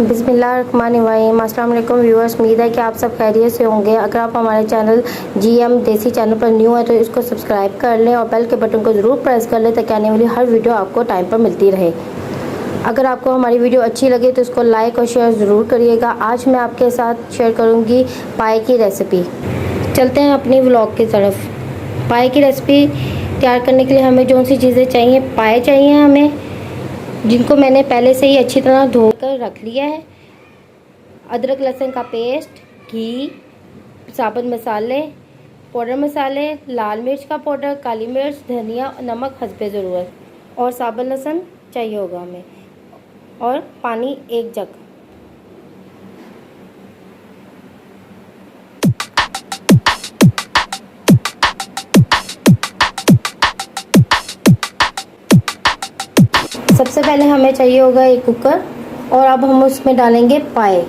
बिस्मिल्लाहिर्रहमानिर्रहीम। अस्सलाम वालेकुम व्यूअर्स, उम्मीद है कि आप सब खैरियत से होंगे। अगर आप हमारे चैनल GM देसी चैनल पर न्यू है तो इसको सब्सक्राइब कर लें और बेल के बटन को ज़रूर प्रेस कर लें ताकि आने वाली हर वीडियो आपको टाइम पर मिलती रहे। अगर आपको हमारी वीडियो अच्छी लगे तो इसको लाइक और शेयर ज़रूर करिएगा। आज मैं आपके साथ शेयर करूँगी पाए की रेसिपी। चलते हैं अपनी व्लॉग की तरफ। पाए की रेसिपी तैयार करने के लिए हमें जो सी चीज़ें चाहिए, पाए चाहिए हमें, जिनको मैंने पहले से ही अच्छी तरह धोकर रख लिया है। अदरक लहसुन का पेस्ट, घी, साबुत मसाले, पाउडर मसाले, लाल मिर्च का पाउडर, काली मिर्च, धनिया, नमक हस्बे ज़रूरत, और साबुत लहसुन चाहिए होगा हमें, और पानी 1 जग। सबसे पहले हमें चाहिए होगा एक कुकर, और अब हम उसमें डालेंगे पाए।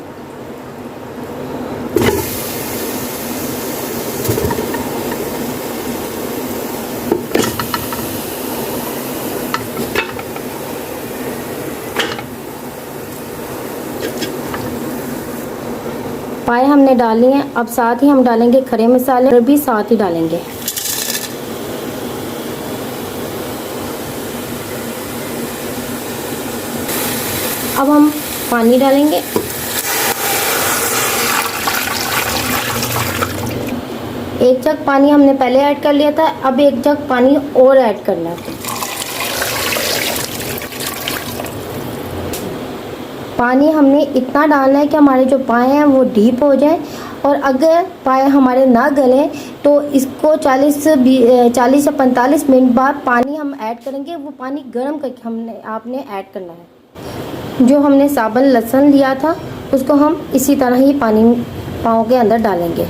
पाए हमने डाली हैं। अब साथ ही हम डालेंगे खड़े मसाले, और भी साथ ही डालेंगे। अब हम पानी डालेंगे। एक जग पानी हमने पहले ऐड कर लिया था, अब 1 जग पानी और ऐड करना है। पानी हमने इतना डालना है कि हमारे जो पाए हैं वो डीप हो जाए, और अगर पाए हमारे ना गले तो इसको 40 से 45 मिनट बाद पानी हम ऐड करेंगे। वो पानी गर्म करके आपने ऐड करना है। जो हमने साबुत लहसुन लिया था उसको हम इसी तरह ही पानी पाँव के अंदर डालेंगे।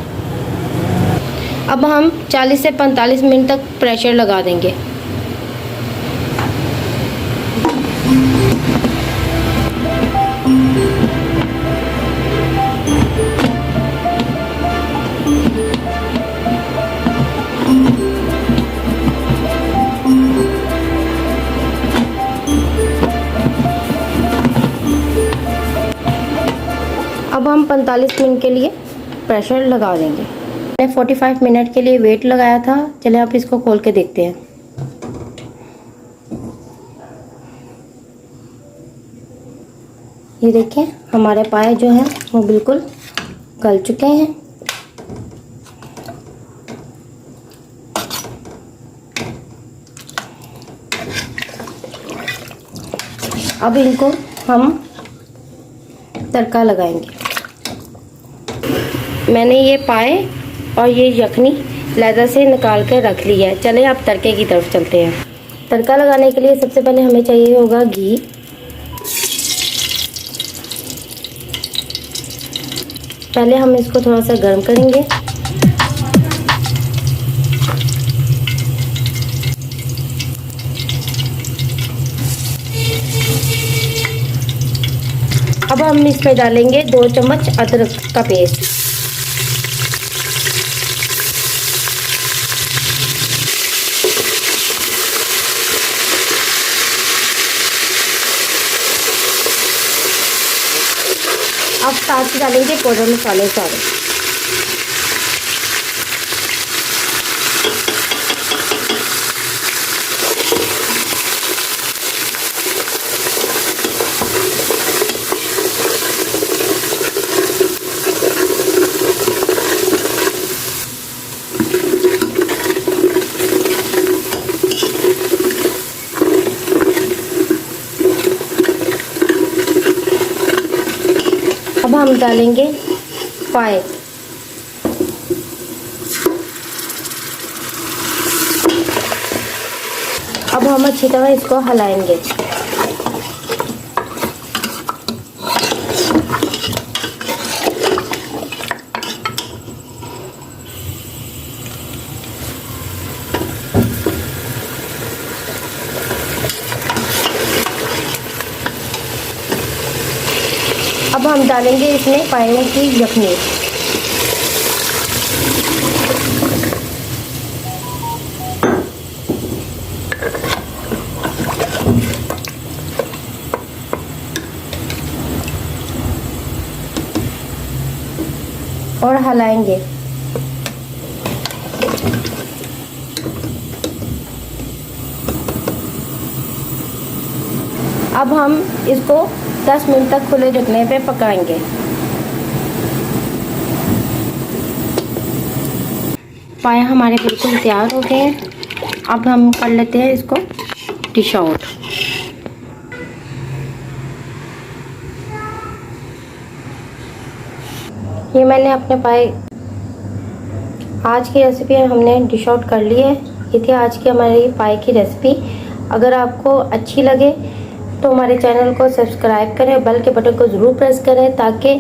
अब हम 40 से 45 मिनट तक प्रेशर लगा देंगे। अब हम 45 मिनट के लिए प्रेशर लगा देंगे। मैंने 45 मिनट के लिए वेट लगाया था। चले आप इसको खोल के देखते हैं। ये देखें, हमारे पाए जो हैं वो बिल्कुल गल चुके हैं। अब इनको हम तड़का लगाएंगे। मैंने ये पाए और ये यखनी लेदर से निकाल कर रख ली है। चले आप तड़के की तरफ चलते हैं। तड़का लगाने के लिए सबसे पहले हमें चाहिए होगा घी। पहले हम इसको थोड़ा सा गर्म करेंगे। अब हम इसमें डालेंगे 2 चम्मच अदरक का पेस्ट। अब साथ ही डालेंगे पाउडर मसाले सारे। अब हम डालेंगे पाए। अब हम अच्छी तरह इसको हिलाएंगे। अब हम डालेंगे इसमें पाए की यखनी। और हिलाएंगे। अब हम इसको 10 मिनट तक खुले ढकने पे पकाएंगे। पाए हमारे बिल्कुल तैयार हो गए हैं। अब हम कर लेते हैं इसको डिश आउट। ये मैंने अपने पाए आज की रेसिपी हमने डिश आउट कर ली है। ये थी आज की हमारी पाए की रेसिपी। अगर आपको अच्छी लगे तो हमारे चैनल को सब्सक्राइब करें, बेल के बटन को ज़रूर प्रेस करें ताकि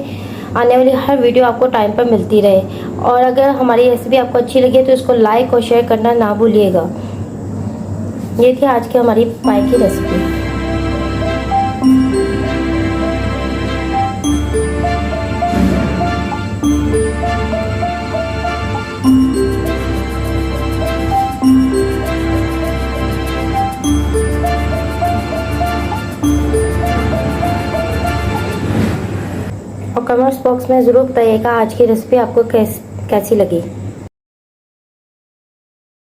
आने वाली हर वीडियो आपको टाइम पर मिलती रहे। और अगर हमारी रेसिपी आपको अच्छी लगी तो इसको लाइक और शेयर करना ना भूलिएगा। ये थी आज की हमारी पाए की रेसिपी। और कमेंट्स बॉक्स में ज़रूर बताइएगा आज की रेसिपी आपको कैसी लगी।